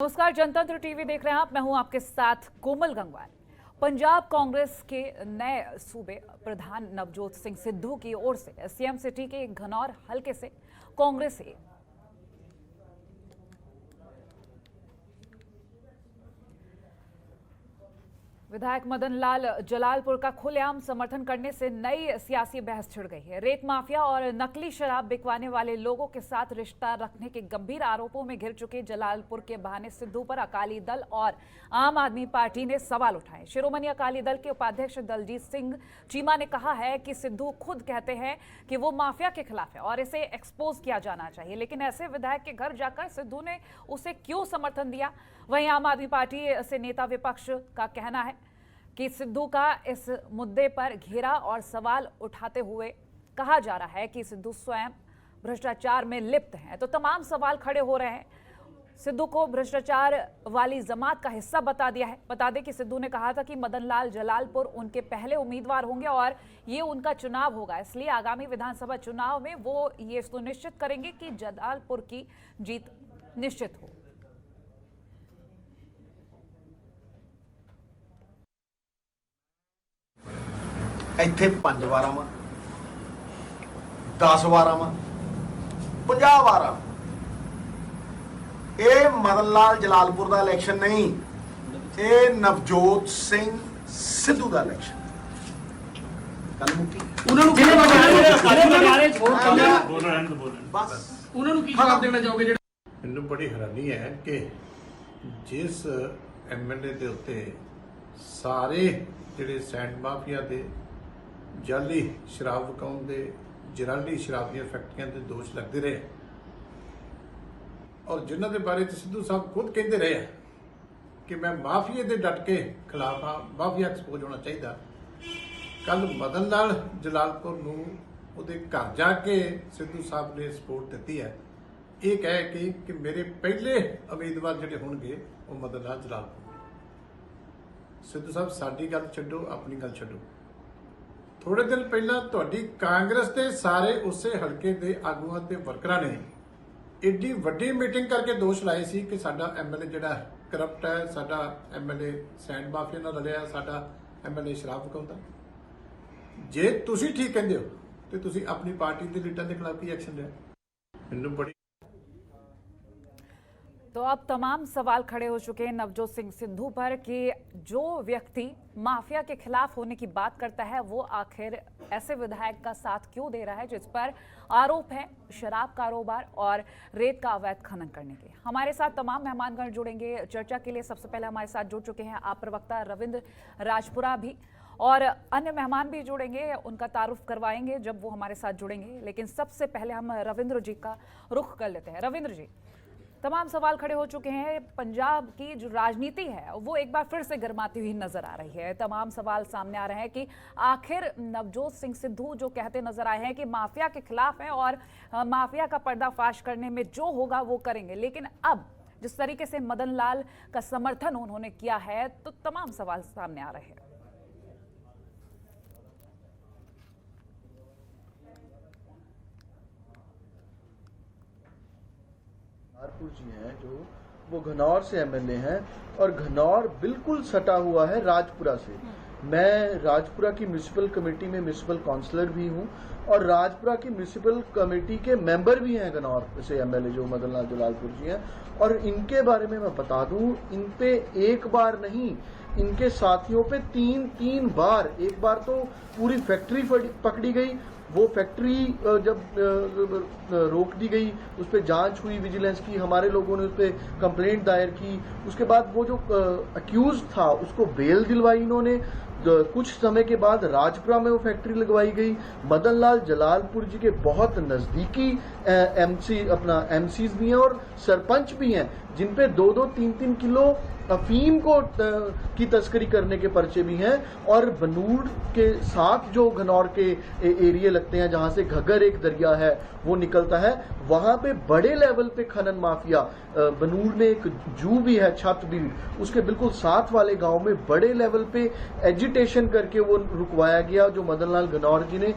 नमस्कार, जनतंत्र टीवी देख रहे हैं आप। मैं हूं आपके साथ कोमल गंगवार। पंजाब कांग्रेस के नए सूबे प्रधान नवजोत सिंह सिद्धू की ओर से सीएम सिटी के घनौर हलके से कांग्रेस विधायक मदन लाल जलालपुर का खुलेआम समर्थन करने से नई सियासी बहस छिड़ गई है। रेत माफिया और नकली शराब बिकवाने वाले लोगों के साथ रिश्ता रखने के गंभीर आरोपों में घिर चुके जलालपुर के बहाने सिद्धू पर अकाली दल और आम आदमी पार्टी ने सवाल उठाए। शिरोमणि अकाली दल के उपाध्यक्ष दलजीत सिंह चीमा ने कहा है कि सिद्धू खुद कहते हैं कि वो माफिया के खिलाफ है और इसे एक्सपोज किया जाना चाहिए, लेकिन ऐसे विधायक के घर जाकर सिद्धू ने उसे क्यों समर्थन दिया। वहीं आम आदमी पार्टी से नेता विपक्ष का कहना है कि सिद्धू का इस मुद्दे पर घेरा और सवाल उठाते हुए कहा जा रहा है कि सिद्धू स्वयं भ्रष्टाचार में लिप्त हैं। तो तमाम सवाल खड़े हो रहे हैं। सिद्धू को भ्रष्टाचार वाली जमात का हिस्सा बता दिया है। बता दें कि सिद्धू ने कहा था कि मदन लाल जलालपुर उनके पहले उम्मीदवार होंगे और ये उनका चुनाव होगा, इसलिए आगामी विधानसभा चुनाव में वो ये सुनिश्चित करेंगे कि जलालपुर की जीत निश्चित हो। ਇੱਥੇ 5 ਵਾਰ ਆਵਾਂ 10 ਵਾਰ ਆਵਾਂ 50 ਵਾਰ ਆਵਾਂ, ਇਹ ਮਦਨ ਲਾਲ ਜਲਾਲਪੁਰ ਦਾ ਇਲੈਕਸ਼ਨ ਨਹੀਂ, ਇਹ ਨਵਜੋਤ ਸਿੰਘ ਸਿੱਧੂ ਦਾ ਇਲੈਕਸ਼ਨ। ਗੱਲ ਮੁੱਕੀ। ਉਹਨਾਂ ਨੂੰ ਕਿਹਨੇ ਬਗਾਰੇ ਛੋੜ ਬਸ ਉਹਨਾਂ ਨੂੰ ਕੀ ਜਵਾਬ ਦੇਣਾ ਚਾਹੋਗੇ? ਜਿਹੜਾ ਮੈਨੂੰ ਬੜੀ ਹੈਰਾਨੀ ਹੈ ਕਿ ਜਿਸ ਐਮਐਲਏ ਦੇ ਉੱਤੇ ਸਾਰੇ ਜਿਹੜੇ ਸੈਂਡ ਮਾਫੀਆ ਦੇ ਜਾਲੀ ਸ਼ਰਾਬ ਵਿਕਾਉਣ ਦੇ ਜਰਾਲੀ ਸ਼ਰਾਬ ਦੀਆਂ ਫੈਕਟਰੀਆਂ ਦੇ ਦੋਸ਼ ਲੱਗਦੇ ਰਹੇ ਔਰ ਜਿਨ੍ਹਾਂ ਦੇ ਬਾਰੇ ਸਿੱਧੂ ਸਾਹਿਬ ਖੁਦ ਕਹਿੰਦੇ ਰਹੇ ਕਿ ਮੈਂ ਮਾਫੀਏ ਦੇ ਡਟ ਕੇ ਖਿਲਾਫ ਹਾਂ, ਮਾਫੀਆ ਐਕਸਪੋਜ਼ ਹੋਣਾ ਚਾਹੀਦਾ। ਕੱਲ ਮਦਨ ਲਾਲ ਜਲਾਲਪੁਰ ਨੂੰ ਉਹਦੇ ਘਰ ਜਾ ਕੇ ਸਿੱਧੂ ਸਾਹਿਬ ਨੇ ਸਪੋਰਟ ਦਿੱਤੀ ਹੈ, ਇਹ ਕਹਿ ਕਿ ਮੇਰੇ ਪਹਿਲੇ ਉਮੀਦਵਾਰ ਜਿਹੜੇ ਹੋਣਗੇ ਉਹ ਮਦਨ ਲਾਲ ਜਲਾਲਪੁਰ। ਸਿੱਧੂ ਸਾਹਿਬ ਸਾਡੀ ਗੱਲ ਛੱਡੋ, ਆਪਣੀ ਗੱਲ ਛੱਡੋ। ਥੋੜੇ ਦਿਨ ਪਹਿਲਾਂ ਤੁਹਾਡੀ ਕਾਂਗਰਸ ਦੇ ਸਾਰੇ ਉਸੇ ਹਲਕੇ ਦੇ ਆਗੂਆਂ ਤੇ ਵਰਕਰਾਂ ਨੇ ਏਡੀ ਵੱਡੀ ਮੀਟਿੰਗ ਕਰਕੇ ਦੋਸ਼ ਲਾਏ ਸੀ ਕਿ ਸਾਡਾ ਐਮਐਲਏ ਜਿਹੜਾ ਕਰਪਟ ਹੈ, ਸਾਡਾ ਐਮਐਲਏ ਸੈਂਡ ਮਾਫੀਆ ਨਾਲ ਰਲਿਆ, ਸਾਡਾ ਐਮਐਲਏ ਸ਼ਰਾਬ ਵਿਕਾਉਂਦਾ। ਜੇ ਤੁਸੀਂ ਠੀਕ ਕਹਿੰਦੇ ਹੋ ਤੇ ਤੁਸੀਂ ਆਪਣੀ ਪਾਰਟੀ ਦੇ ਲੀਡਰਾਂ ਦੇ ਖਿਲਾਫ ਕੀ ਐਕਸ਼ਨ ਲਿਆ? ਮੈਨੂੰ ਬੜੀ तो अब तमाम सवाल खड़े हो चुके हैं नवजोत सिंह सिद्धू पर कि जो व्यक्ति माफिया के खिलाफ होने की बात करता है वो आखिर ऐसे विधायक का साथ क्यों दे रहा है जिस पर आरोप है शराब कारोबार और रेत का अवैध खनन करने के। हमारे साथ तमाम मेहमानगण जुड़ेंगे चर्चा के लिए। सबसे पहले हमारे साथ जुड़ चुके हैं आप प्रवक्ता रविंद्र राजपुरा भी, और अन्य मेहमान भी जुड़ेंगे, उनका तारुफ करवाएंगे जब वो हमारे साथ जुड़ेंगे। लेकिन सबसे पहले हम रविंद्र जी का रुख कर लेते हैं। रविंद्र जी, तमाम सवाल खड़े हो चुके हैं। पंजाब की जो राजनीति है वो एक बार फिर से गर्माती हुई नजर आ रही है। तमाम सवाल सामने आ रहे हैं कि आखिर नवजोत सिंह सिद्धू जो कहते नजर आए हैं कि माफिया के खिलाफ है और माफिया का पर्दाफाश करने में जो होगा वो करेंगे, लेकिन अब जिस तरीके से मदन लाल का समर्थन उन्होंने किया है तो तमाम सवाल सामने आ रहे हैं। जलालपुर जी हैं जो वो घनौर से एमएलए हैं और घनौर बिल्कुल सटा हुआ है राजपुरा से। मैं राजपुरा की म्युनिसिपल कमेटी में म्युनिसिपल काउंसलर भी हूं और राजपुरा की म्युनिसिपल कमेटी के मेंबर भी हैं घनौर से एमएलए जो मदन लाल जलालपुर जी हैं। और इनके बारे में मैं बता दूं, इन पे एक बार नहीं, इनके साथियों पे तीन बार, एक बार तो पूरी फैक्ट्री पकड़ी गई, वो फैक्ट्री जब रोक दी गई उस पर जांच हुई विजिलेंस की, हमारे लोगों ने उस पर कंप्लेंट दायर की। उसके बाद वो जो अक्यूज था उसको बेल दिलवाई इन्होंने। कुछ समय के बाद राजपुरा में वो फैक्ट्री लगवाई गई। मदन लाल जलालपुर जी के बहुत नजदीकी एमसीज भी हैं और सरपंच भी हैं जिन पे 2-2, 3-3 किलो अफीम को की तस्करी करने के पर्चे भी हैं। और बनूड़ के साथ जो घनौर के एरिया लगते हैं जहां से घग्गर एक दरिया है वो निकलता है, वहां पे बड़े लेवल पे खनन माफिया, बनूड़ में एक जू भी है छतबीड़, उसके बिल्कुल साथ वाले गांव में बड़े लेवल पे एजिटेशन करके वो रुकवाया गया जो मदन लाल घनौर जी ने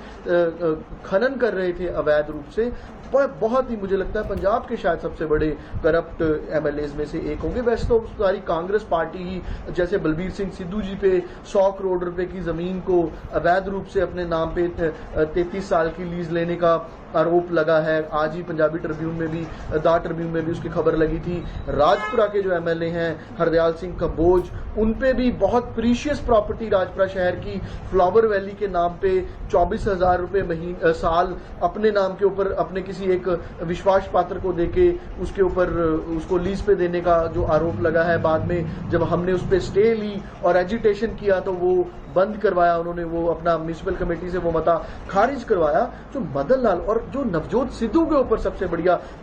खनन कर रहे थे अवैध रूप से। बहुत ही मुझे लगता है पंजाब के शायद सबसे बड़े करप्ट एमएलए एमएलएज में से एक होंगे। वैसे तो सारी कांग्रेस पार्टी ही, जैसे बलबीर सिंह सिद्धू जी पे 100 करोड़ रुपए की जमीन को अवैध रूप से अपने नाम पे 33 साल की लीज लेने का आरोप लगा है। आज ही पंजाबी ट्रिब्यून में भी, द ट्रिब्यून में भी उसकी खबर लगी थी। राजपुरा के जो एमएलए हैं हरदयाल सिंह कंबोज, उन पे भी बहुत प्रीशियस प्रॉपर्टी राजपुरा शहर की फ्लावर वैली के नाम पे 24,000 रुपए साल अपने नाम के ऊपर अपने किसी एक विश्वास पात्र को देके उसके ऊपर उसको लीज पे देने का जो आरोप लगा है। बाद में जब हमने उस पर स्टे ली और एजिटेशन किया तो वो बंद करवाया उन्होंने, वो अपना म्यूनिसिपल कमेटी से वो मता खारिज करवाया। जो मदन लाल और जो नवजोत सिद्धू के ऊपर सबसे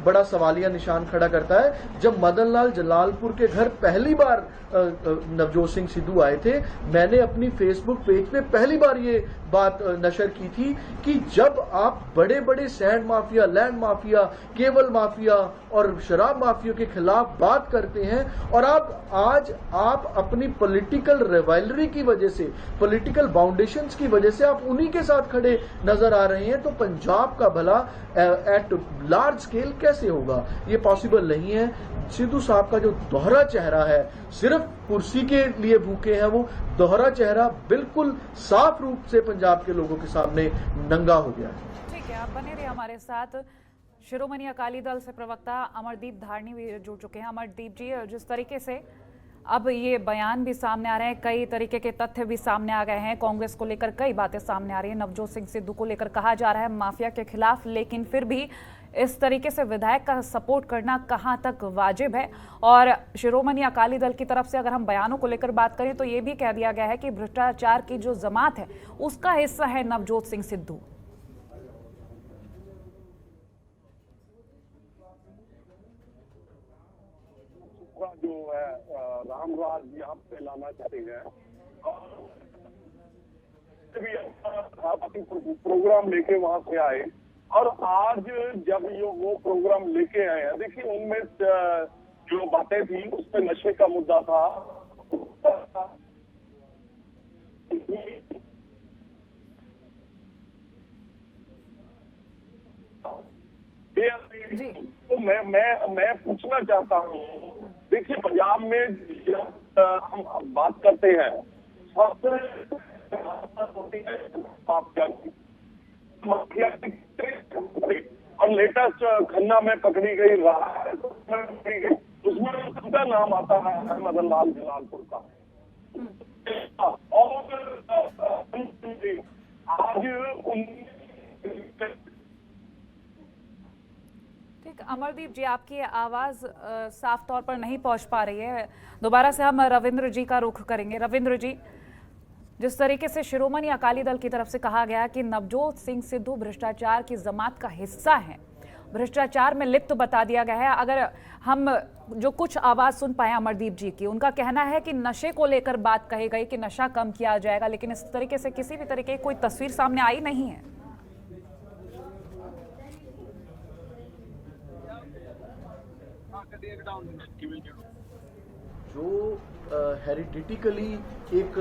बड़ा सवालिया निशान खड़ा करता है, जब मदन लाल जलालपुर के घर पहली बार नवजोत सिंह सिद्धू आए थे, मैंने अपनी फेसबुक पेज पे पहली बार ये बात नशर की थी कि जब आप बड़े बड़े sand mafia, land mafia, cable mafia और शराब माफिया के खिलाफ बात करते हैं और आज आप अपनी पॉलिटिकल रिवाइलरी की वजह से, पॉलिटिकल बाउंडेशंस की वजह से आप उन्हीं के साथ खड़े नजर आ रहे हैं, तो पंजाब का भला एट लार्ज स्केल कैसे होगा? ये पॉसिबल नहीं है। सिद्धू साहब का जो दोहरा चेहरा है, सिर्फ कुर्सी के लिए भूखे हैं, वो दोहरा चेहरा बिल्कुल साफ रूप से पंजाब के लोगों के सामने नंगा हो गया है। ठीक है, आप बने रहिए हमारे साथ। शिरोमणि अकाली दल से प्रवक्ता अमरदीप धारनी भी जुड़ चुके हैं। अमरदीप जी, जिस तरीके से अब ये बयान भी सामने आ रहे हैं, कई तरीके के तथ्य भी सामने आ गए हैं, कांग्रेस को लेकर कई बातें सामने आ रही है, नवजोत सिंह सिद्धू को लेकर कहा जा रहा है माफिया के खिलाफ, लेकिन फिर भी इस तरीके से विधायक का सपोर्ट करना कहां तक वाजिब है? और शिरोमणि अकाली दल की तरफ से अगर हम बयानों को लेकर बात करें तो ये भी कह दिया गया है कि भ्रष्टाचार की जो जमात है उसका हिस्सा है नवजोत सिंह सिद्धू। जो है रामराज यहाँ पे लाना चाहते हैं, प्रोग्राम लेके वहां से आए और आज जब ये वो प्रोग्राम लेके आए हैं, देखिए उनमें जो बातें थी उस पर नशे का मुद्दा था। तो मैं पूछना चाहता हूँ, देखिए पंजाब में जब हम बात करते हैं और लेटेस्ट खन्ना में पकड़ी गई उसमें उनका नाम आता है मदन लाल जलालपुर का। और आज ठीक, अमरदीप जी, आपकी आवाज साफ तौर पर नहीं पहुंच पा रही है। दोबारा से हम रविंद्र जी का रुख करेंगे। रविंद्र जी, जिस तरीके से शिरोमणि अकाली दल की तरफ से कहा गया कि नवजोत सिंह सिद्धू भ्रष्टाचार की जमात का हिस्सा है, भ्रष्टाचार में लिप्त बता दिया गया है, अगर हम जो कुछ आवाज सुन पाए अमरदीप जी की, उनका कहना है कि नशे को लेकर बात कही गई कि नशा कम किया जाएगा, लेकिन इस तरीके से किसी भी तरीके की कोई तस्वीर सामने आई नहीं है। जो हेरिडिटिकली एक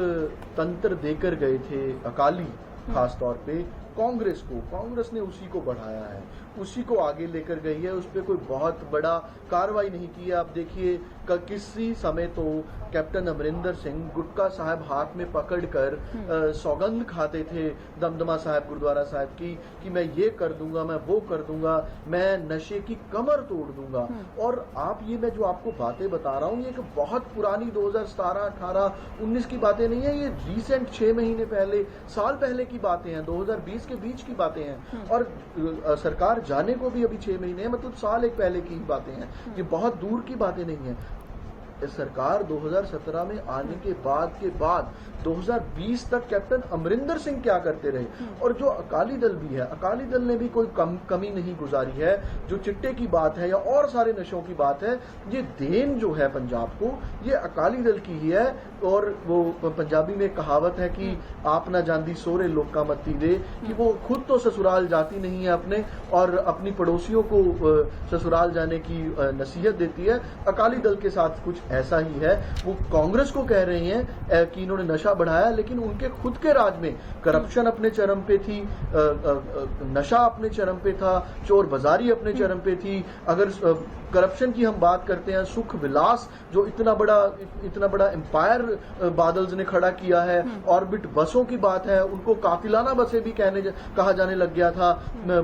तंत्र देकर गए थे अकाली, खास तौर पे कांग्रेस को, कांग्रेस ने उसी को बढ़ाया है, उसी को आगे लेकर गई है, उस पर कोई बहुत बड़ा कार्रवाई नहीं की है। आप देखिए किसी समय तो कैप्टन अमरिंदर सिंह गुटका साहब हाथ में पकड़कर सौगंध खाते थे दमदमा साहब गुरुद्वारा साहब की कि मैं ये कर दूंगा, मैं वो कर दूंगा, मैं नशे की कमर तोड़ दूंगा। और आप ये मैं जो आपको बातें बता रहा हूँ, ये एक बहुत पुरानी 2017, 18, 19 की बातें नहीं है, ये रिसेंट 6 महीने पहले, साल पहले की बातें हैं, 2020 के बीच की बातें हैं। और सरकार जाने को भी अभी 6 महीने, मतलब साल एक पहले की बातें हैं, ये बहुत दूर की बातें नहीं है। सरकार 2017 में आने के बाद 2020 तक कैप्टन अमरिंदर सिंह क्या करते रहे, और जो अकाली दल भी है, अकाली दल ने भी कोई कमी नहीं गुजारी है। जो चिट्टे की बात है या और सारे नशों की बात है, ये देन जो है पंजाब को, ये अकाली दल की ही है। और वो पंजाबी में कहावत है कि आप ना जानदी सोरे लोका मत्ती दे, कि वो खुद तो ससुराल जाती नहीं है अपने, और अपनी पड़ोसियों को ससुराल जाने की नसीहत देती है। अकाली दल के साथ कुछ ऐसा ही है। वो कांग्रेस को कह रही हैं कि इन्होंने नशा बढ़ाया, लेकिन उनके खुद के राज में करप्शन अपने चरम पे थी, नशा अपने चरम पे था, चोर बाजारी अपने चरम पे थी। अगर करप्शन की हम बात करते हैं, सुख विलास जो इतना बड़ा एम्पायर बादल्स ने खड़ा किया है, ऑर्बिट बसों की बात है, उनको कातिलाना बसें भी कहा जाने लग गया था।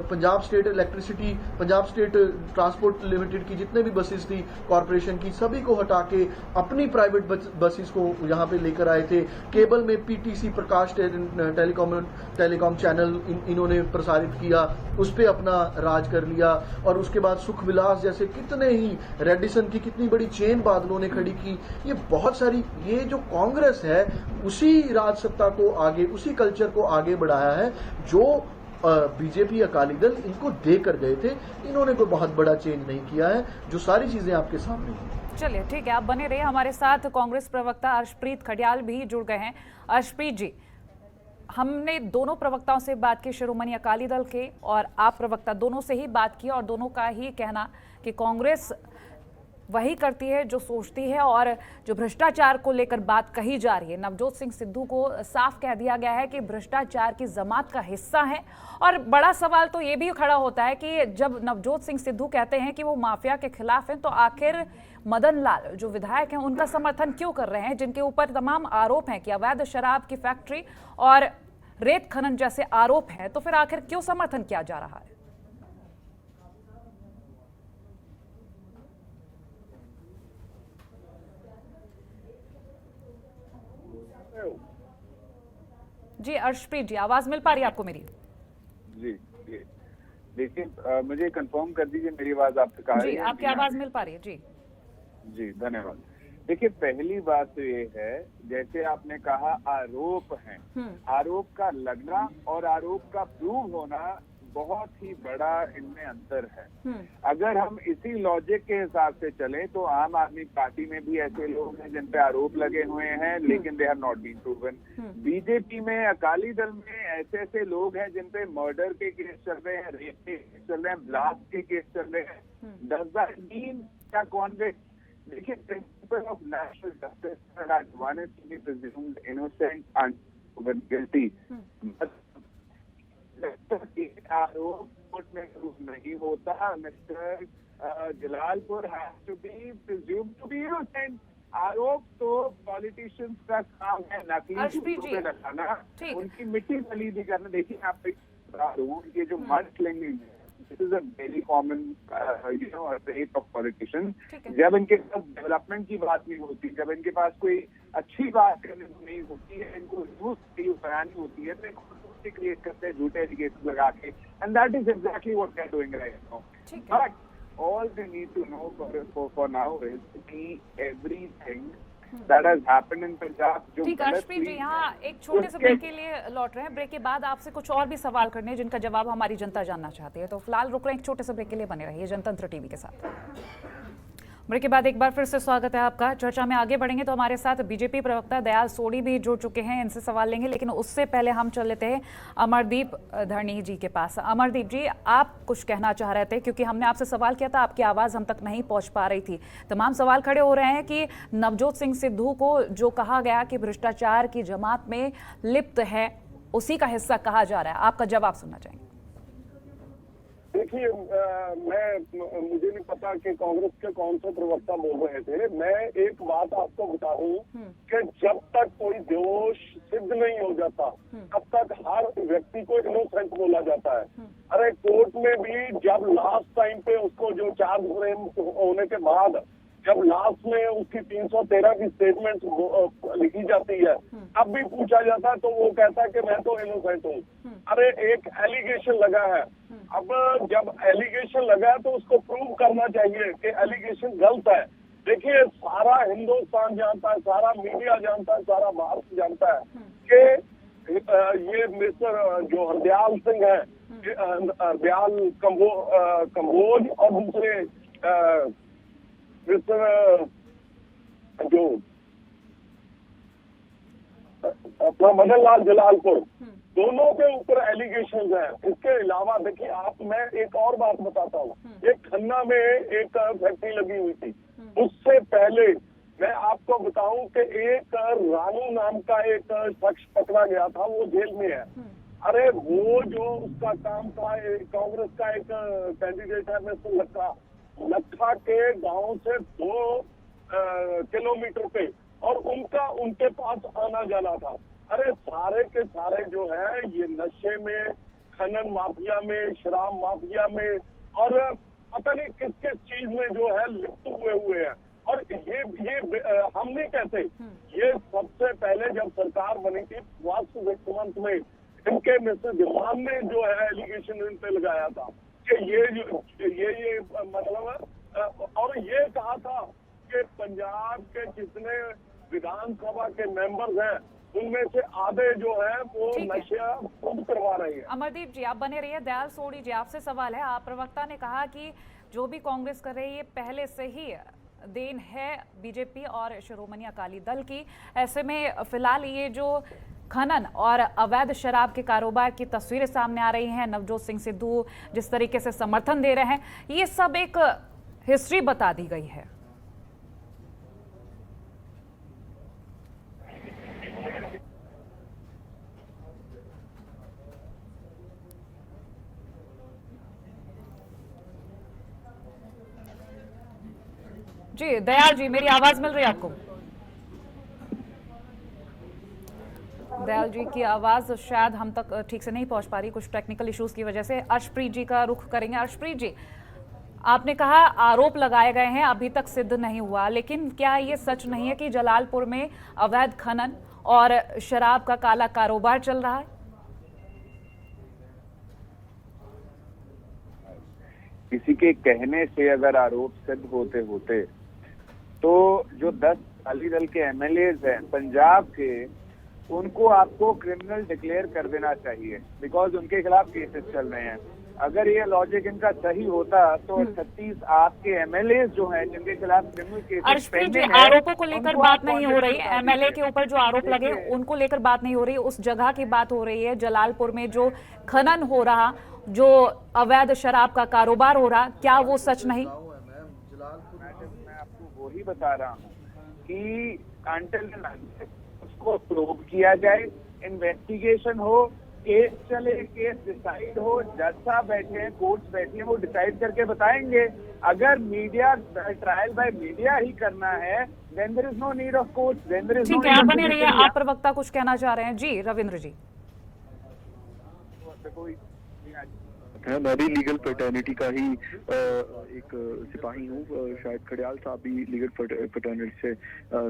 Punjab state electricity, Punjab state transport limited की जितने भी बसेस थी कॉरपोरेशन की, सभी को हटा के अपनी प्राइवेट बसेस को यहाँ पे लेकर आए थे। केबल में पीटीसी प्रकाश टेलीकॉम चैनल इन्होंने प्रसारित किया, उस पर अपना राज कर लिया। और उसके बाद सुख विलास जैसे कितने ही, रेडिसन की कितनी बड़ी चेन बादलों ने खड़ी की। ये बहुत सारी, ये जो कांग्रेस है उसी राज सत्ता को आगे, उसी कल्चर को आगे बढ़ाया है जो बीजेपी अकाली दल इनको देकर गए थे। इन्होंने कोई बहुत बड़ा चेंज नहीं किया है, जो सारी चीजें आपके सामने हैं। चलिए ठीक है, आप बने रहिए हमारे साथ। कांग्रेस प्रवक्ता अर्शप्रीत खडियाल भी जुड़ गए हैं। अर्शप्रीत जी, हमने दोनों प्रवक्ताओं से बात की, शिरोमणि अकाली दल के और आप प्रवक्ता, दोनों से ही बात की, और दोनों का ही कहना कि कांग्रेस वही करती है जो सोचती है, और जो भ्रष्टाचार को लेकर बात कही जा रही है, नवजोत सिंह सिद्धू को साफ कह दिया गया है कि भ्रष्टाचार की जमात का हिस्सा है। और बड़ा सवाल तो ये भी खड़ा होता है कि जब नवजोत सिंह सिद्धू कहते हैं कि वो माफिया के खिलाफ हैं, तो आखिर मदन लाल जो विधायक हैं उनका समर्थन क्यों कर रहे हैं, जिनके ऊपर तमाम आरोप हैं कि अवैध शराब की फैक्ट्री और रेत खनन जैसे आरोप हैं, तो फिर आखिर क्यों समर्थन किया जा रहा है? जी अर्शप्रीत जी, आवाज मिल पा रही है आपको मेरी? जी देखिए, मुझे कंफर्म कर दीजिए मेरी आवाज आप तक आ रही है? जी, आपकी आवाज मिल पा रही है। जी धन्यवाद। देखिए, पहली बात तो ये है, जैसे आपने कहा आरोप हैं, आरोप का लगना और आरोप का प्रूव होना बहुत ही बड़ा इनमें अंतर है। अगर हम इसी लॉजिक के हिसाब से चलें तो आम आदमी पार्टी में भी ऐसे लोग हैं जिन पे आरोप लगे हुए हैं, लेकिन they have not been proven. BJP में, अकाली दल में ऐसे लोग हैं जिन पे मर्डर के केस चल रहे हैं, रेप के केस चल रहे हैं, ब्लास्ट के केस चल रहे हैं। डज दैट मीन क्या कांग्रेस, देखिए, principle of national justice, one is to be presumed innocent and proven guilty. आरोप कोर्ट में प्रूफ नहीं होता। Mister Jalalpur has to be presumed to be innocent. आरोप तो पॉलिटिशियंस का काम है, नकली झूठों पे लगाना, उनकी मिट्टी पलीदी करना। देखिए, आप बता दूं, ये जो मड स्लिंगिंग है, this is a very common trait of politicians. जब इनके पास डेवलपमेंट की बात नहीं होती, जब इनके पास कोई अच्छी बात करने को नहीं होती है, इनको न्यूज बनानी होती है, तो क्रिएट करते हैं झूठे एलिगेशन लगा के, and that is exactly what they are doing right now. But all they need to know for now is कि everything that has happened in Punjab जो ठीक, अर्शप्रीत जी, यहाँ एक छोटे से ब्रेक के लिए लौट रहे हैं। ब्रेक के बाद आपसे कुछ और भी सवाल करने हैं जिनका जवाब हमारी जनता जानना चाहती है, तो फिलहाल रुक रहे हैं, एक छोटे से ब्रेक के लिए बने रहिए जनतंत्र टीवी के साथ। ब्रेक के बाद एक बार फिर से स्वागत है आपका। चर्चा में आगे बढ़ेंगे तो हमारे साथ बीजेपी प्रवक्ता दयाल सोडी भी जुड़ चुके हैं, इनसे सवाल लेंगे, लेकिन उससे पहले हम चल लेते हैं अमरदीप धरनी जी के पास। अमरदीप जी, आप कुछ कहना चाह रहे थे, क्योंकि हमने आपसे सवाल किया था, आपकी आवाज़ हम तक नहीं पहुंच पा रही थी। तमाम सवाल खड़े हो रहे हैं कि नवजोत सिंह सिद्धू को जो कहा गया कि भ्रष्टाचार की जमात में लिप्त है, उसी का हिस्सा कहा जा रहा है, आपका जवाब सुनना चाहेंगे। देखिए, मुझे नहीं पता कि कांग्रेस के कौन से प्रवक्ता बोल रहे थे। मैं एक बात आपको बता दूं कि जब तक कोई दोष सिद्ध नहीं हो जाता, तब तक हर व्यक्ति को इनोसेंट बोला जाता है। अरे कोर्ट में भी जब लास्ट टाइम पे उसको जो चार्ज फ्रेम होने के बाद जब लास्ट में उसकी 313 की स्टेटमेंट लिखी जाती है, तब भी पूछा जाता है तो वो कहता है कि मैं तो इनोसेंट हूँ। अरे एक एलिगेशन लगा है, अब जब एलिगेशन लगा है तो उसको प्रूव करना चाहिए कि एलिगेशन गलत है। देखिए, सारा हिंदुस्तान जानता है, सारा मीडिया जानता है, सारा भारत जानता है कि ये मिस्टर जो हरदयाल सिंह है, हरदयाल कंबोज, और दूसरे मिस्टर जो अपना मदन लाल जलालपुर, दोनों के ऊपर एलिगेशन है। इसके अलावा देखिए, मैं एक और बात बताता हूँ। एक खन्ना में एक फैक्ट्री लगी हुई थी, उससे पहले मैं आपको बताऊं कि एक रानू नाम का एक शख्स पकड़ा गया था, वो जेल में है। अरे वो जो उसका काम था, कांग्रेस का एक कैंडिडेट है मिस्टर लखा के गांव से 2 किलोमीटर पे, और उनके पास आना जाना था। अरे सारे के सारे जो है ये नशे में, खनन माफिया में, शराब माफिया में, और पता नहीं किस किस चीज में जो है लिप्त हुए हैं। और ये हम नहीं कहते, ये सबसे पहले जब सरकार बनी थी लास्ट 6 मंथ में इनके मिस्टर जमान ने जो है एलिगेशन इन पे लगाया था कि ये मतलब, और ये कहा था कि पंजाब के जितने विधानसभा के मेंबर्स हैं उनमें से आधे जो है वो नशा खुद करवा रहे हैं। अमरदीप जी आप बने रहिए। दयाल सोढ़ी जी आपसे सवाल है। आप प्रवक्ता ने कहा कि जो भी कांग्रेस कर रही है ये पहले से ही देन है बीजेपी और शिरोमणि अकाली दल की। ऐसे में फिलहाल ये जो खनन और अवैध शराब के कारोबार की तस्वीरें सामने आ रही हैं, नवजोत सिंह सिद्धू जिस तरीके से समर्थन दे रहे हैं, ये सब एक हिस्ट्री बता दी गई है। जी दयाल जी, मेरी आवाज मिल रही है आपको? दयाल जी की आवाज शायद हम तक ठीक से नहीं पहुंच पा रही, कुछ टेक्निकल इश्यूज की वजह से। अर्शप्रीत जी का रुख करेंगे। अर्शप्रीत जी, आपने कहा आरोप लगाए गए हैं, अभी तक सिद्ध नहीं हुआ, लेकिन क्या ये सच नहीं है कि जलालपुर में अवैध खनन और शराब का काला कारोबार चल रहा है? किसी के कहने से अगर आरोप सिद्ध होते होते तो जो 10 अकाली दल के एमएलएज हैं पंजाब के, उनको आपको क्रिमिनल डिक्लेयर कर देना चाहिए, बिकॉज उनके खिलाफ केसेस चल रहे हैं। अगर ये लॉजिक इनका सही होता तो 36 आपके एमएलए जो हैं जिनके खिलाफ क्रिमिनल केसेस अर्शप्रीत जी, आरोपों को लेकर बात नहीं हो रही, एमएलए के ऊपर जो आरोप लगे उनको लेकर बात नहीं हो रही, उस जगह की बात हो रही है। जलालपुर में जो खनन हो रहा, जो अवैध शराब का कारोबार हो रहा, क्या वो सच नहीं? मैं आपको वही बता रहा हूँ कि उसको प्रोब किया जाए, इन्वेस्टिगेशन हो, केस चले, केस डिसाइड हो, जज साहब बैठे हैं, कोर्ट्स बैठे हैं, वो डिसाइड करके बताएंगे। अगर मीडिया ट्रायल बाय मीडिया ही करना है, then there is no need of courts, then there is no. ठीक है, आप बने रहिए। आप प्रवक्ता कुछ कहना चाह रहे हैं? जी रविंद्र जी। मैं भी लीगल फ्रेटर्निटी का ही एक सिपाही हूँ। शायद खड़ियाल साहब भी लीगल फ्रेटर्निटी से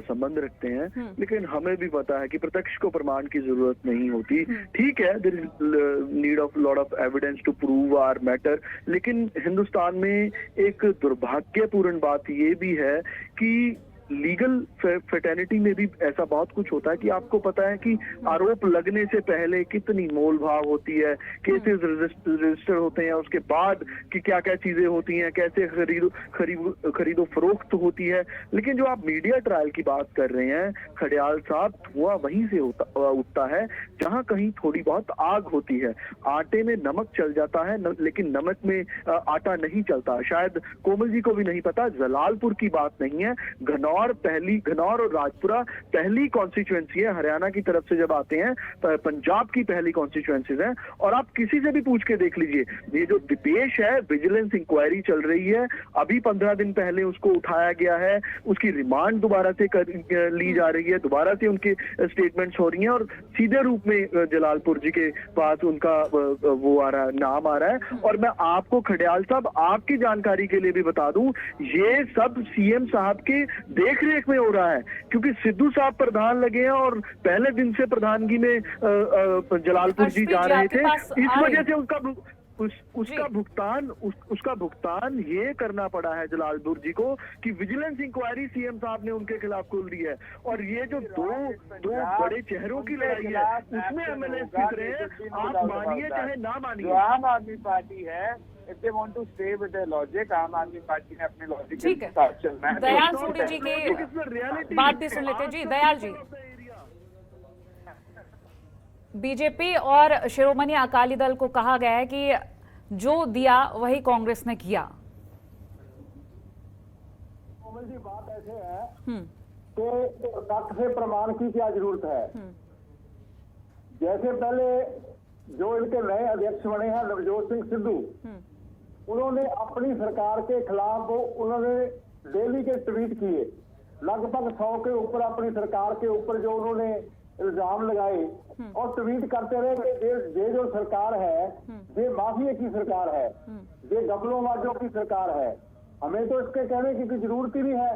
संबंध रखते हैं, लेकिन हमें भी पता है कि प्रत्यक्ष को प्रमाण की जरूरत नहीं होती। ठीक है, there is need of lot of evidence to prove our matter, लेकिन हिंदुस्तान में एक दुर्भाग्यपूर्ण बात ये भी है कि लीगल फ्रेटर्निटी में भी ऐसा बहुत कुछ होता है कि आपको पता है कि आरोप लगने से पहले कितनी मोल भाव होती है, केसेस रजिस्टर होते हैं, उसके बाद कि क्या क्या चीजें होती हैं, कैसे खरीदो फरोख्त होती है। लेकिन जो आप मीडिया ट्रायल की बात कर रहे हैं खड़ियाल साहब, धुआं वहीं से उठता है जहां कहीं थोड़ी बहुत आग होती है। आटे में नमक चल जाता है लेकिन नमक में आटा नहीं चलता। शायद कोमल जी को भी नहीं पता, जलालपुर की बात नहीं है, घनौर और राजपुरा पहली कॉन्स्टिट्यूएंसी है हरियाणा की तरफ से। जब आते हैं तो पंजाब की पहली कॉन्स्टिट्यूएंसीज है। और आप किसी से भी पूछ के देख लीजिए, ये जो दीपेश है, विजिलेंस इंक्वायरी चल रही है, अभी 15 दिन पहले उसको उठाया गया है, उसकी रिमांड दोबारा से ली जा रही है, दोबारा से उनके स्टेटमेंट्स हो रही हैं और सीधे रूप में जलालपुर जी के पास उनका वो आ रहा है, नाम आ रहा है। और मैं आपको खड़ियाल साहब आपकी जानकारी के लिए भी बता दूं, ये सब सीएम साहब के देख रेख में हो रहा है, क्योंकि सिद्धू साहब प्रधान लगे हैं और पहले दिन से प्रधानगी में जलालपुर जी जा रहे थे। इस वजह से उसका भुगतान ये करना पड़ा है जलालपुर जी को कि विजिलेंस इंक्वायरी सीएम साहब ने उनके खिलाफ खोल दी है। और ये जो दो बड़े चेहरों की लड़ाई है उसमें एमएलए जीत रहे हैं, आप मानिए चाहे ना मानिए। आम आदमी पार्टी है, if they want to stay with their logic, आम आदमी पार्टी ने अपने लॉजिक के साथ चलना है। दयाल सोढ़ी जी की बात भी सुन लेते हैं। जी दयाल जी, बीजेपी और शिरोमणि अकाली दल को कहा गया है कि जो दिया वही कांग्रेस ने किया। कोमल जी, बात ऐसे है के तथ्य से प्रमाण की क्या जरूरत है। जैसे पहले जो इनके नए अध्यक्ष बने हैं नवजोत सिंह सिद्धू, उन्होंने अपनी सरकार के खिलाफ उन्होंने डेली के ट्वीट किए, लगभग 100 के ऊपर अपनी सरकार के ऊपर जो उन्होंने इल्जाम लगाए और ट्वीट करते रहे कि ये जो सरकार है ये माफिया की सरकार है, ये गबलोबाजों की सरकार है, हमें तो इसके कहने की कोई जरूरत ही नहीं है।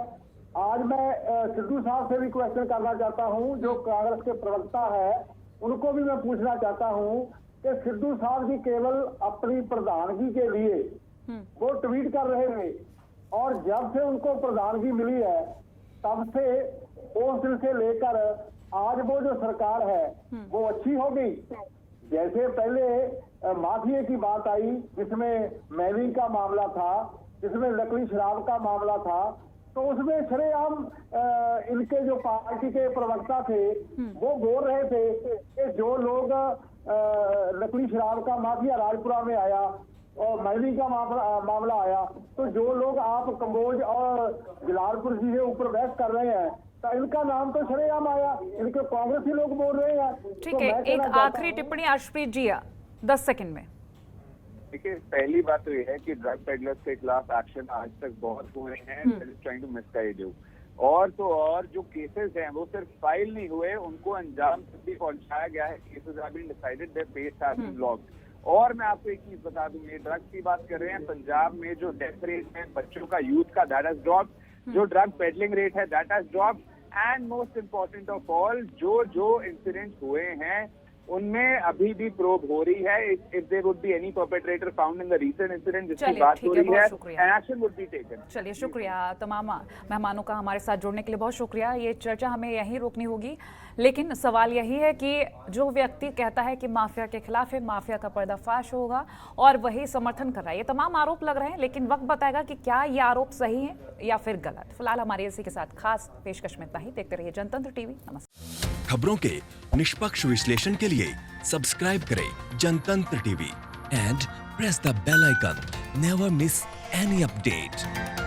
आज मैं सिद्धू साहब से भी क्वेश्चन करना चाहता हूं, जो कांग्रेस के प्रवक्ता है उनको भी मैं पूछना चाहता हूं कि सिद्धू साहब जी केवल अपनी प्रधानगी के लिए वो ट्वीट कर रहे थे और जब से उनको प्रधानगी मिली है तब से उस दिन से लेकर आज वो जो सरकार है वो अच्छी हो गई। जैसे पहले माफिया की बात आई जिसमें मैनिंग का मामला था, जिसमें नकली शराब का मामला था, तो उसमें सरेआम इनके जो पार्टी के प्रवक्ता थे वो बोल रहे थे कि जो लोग नकली शराब का माफिया राजपुरा में आया और मैनिंग का मामला आया, तो जो लोग आप कंबोज और जलालपुर जी के ऊपर बहस कर रहे हैं तो इनका नाम तो सरेआम आया, इनके कांग्रेसी लोग बोल रहे हैं। ठीक तो है, मैं एक कहना आखिरी टिप्पणी अर्शप्रीत जी 10 सेकंड में। देखिए, पहली बात तो ये है कि ड्रग पेडलर्स के खिलाफ एक्शन आज तक बहुत हुए हैं, ट्राइंग टू मिसगाइड यू। और तो और जो केसेस हैं वो सिर्फ फाइल नहीं हुए, उनको अंजाम तक भी पहुंचाया गया है। Cases have been decided, there case have been locked. और मैं आपको एक चीज बता दूं, ये ड्रग्स की बात कर रहे हैं, पंजाब में जो डेथ रेट है बच्चों का, यूथ का, दैट हैज ड्रॉप्ड। जो ड्रग पेडलिंग रेट है that has dropped. And most important of all, जो इंसिडेंट हुए हैं उनमें अभी भी प्रोब हो रही है। If there would be any perpetrator found in the recent incident जिसकी बात हो रही है, an action would be taken. चलिए, शुक्रिया तमाम मेहमानों का हमारे साथ जुड़ने के लिए, बहुत शुक्रिया। ये चर्चा हमें यहीं रोकनी होगी, लेकिन सवाल यही है कि जो व्यक्ति कहता है कि माफिया के खिलाफ है, माफिया का पर्दाफाश होगा और वही समर्थन कर रहा है, ये तमाम आरोप लग रहे हैं, लेकिन वक्त बताएगा कि क्या ये आरोप सही है या फिर गलत। फिलहाल हमारे इसी के साथ खास पेशकश में इतना ही। देखते रहिए जनतंत्र टीवी। नमस्कार। खबरों के निष्पक्ष विश्लेषण के लिए सब्सक्राइब करें Jantantra TV and press the bell icon. Never miss any update.